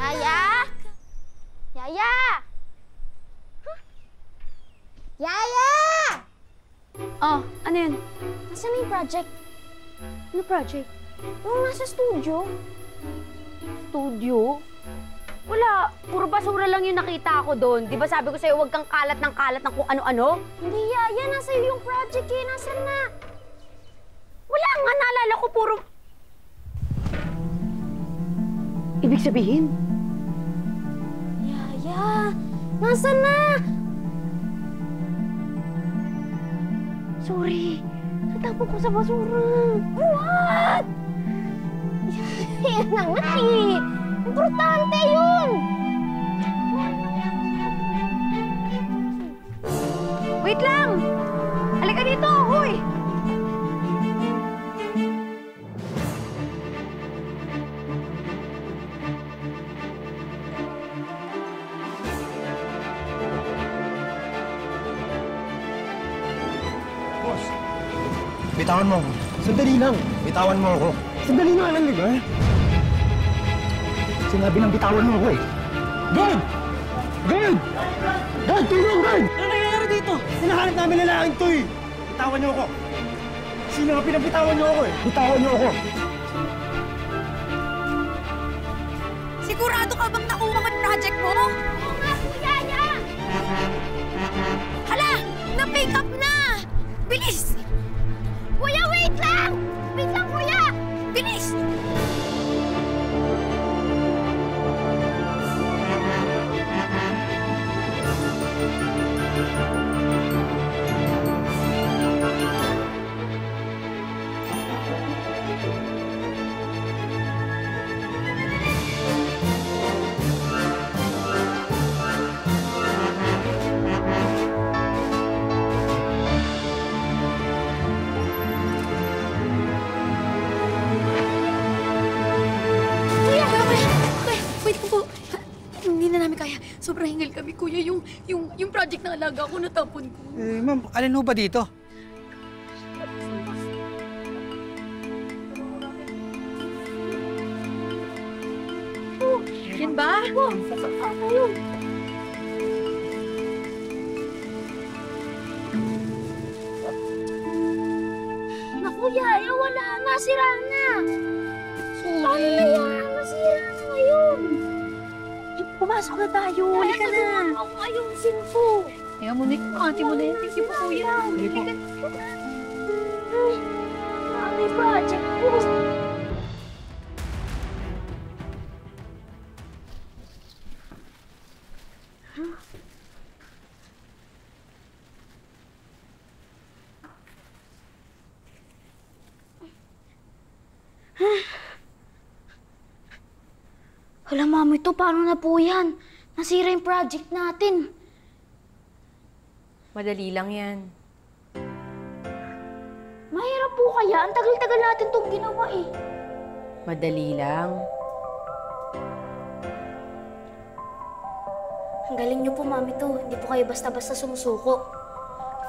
Yaya? Yaya! Huh? Yaya! Oh, ano yun? Nasaan na yung project? Ano project? Yung nasa studio. Studio? Wala. Puro basura lang yung nakita ko doon. Di ba sabi ko sa'yo, huwag kang kalat ng kung ano-ano? Hindi, Yaya. Nasa iyo yung project eh. Nasaan na? Wala nga. Naalala ko puro... Ibig sabihin? Yaya! Nasaan na? Sorry. Natapon ko sa basura. What? Yan na nga eh. Importante yun! Wait lang! Halika dito, huy! Boss, bitawan mo ako. Sandali lang. Bitawan mo ako. Sandali nga lang, di ba? Sinabi ng bitawan mo ako eh. Guard! Guard! Guard, tulong, guard! Ano nangyayari dito? Hinahanap namin lalaking to eh. Bitawan niyo ako. Sino nga pinabitawan niyo ako eh? Bitawan niyo ako. Sigurado ka bang nakuha mo yung project mo? Oo nga po, Yaya! Hala! Na-pick up na! Bilis! Kuya, wait lang! Wait lang, kuya! Bilis! Sobrang hingal kami, kuya. Yung project na alaga ko, natapon ko. Eh, ma'am, alin ho ba dito? Yan ba? Ano yun? Naku, Yaya, wala na. Sira na. Paano na yan? Masira na ngayon. Pumasok na tayo. Halika na. Ako ayusin ko. Kaya mo na yung ate mo na yan. Thank you po, kuya. Halika na. Ano yung project ko? Hala, Mami, to paano na po yan? Nasira yung project natin. Madali lang yan. Mahirap po kaya? Ang tagal-tagal natin itong ginawa eh. Madali lang. Ang galing niyo po, Mami, to. Hindi po kayo basta-basta sumusuko.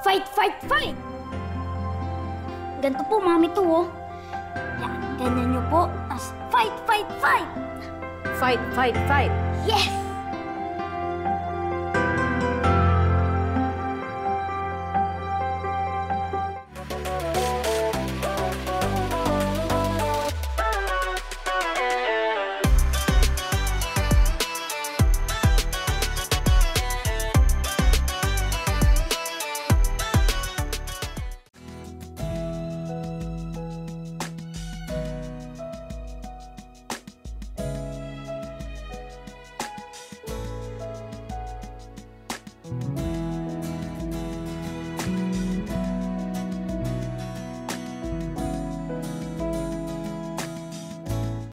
Fight, fight, fight! Ganito po, Mami, to, oh. Yan, ganyan niyo po. Tapos fight, fight, fight! Fight, fight, fight. Yes!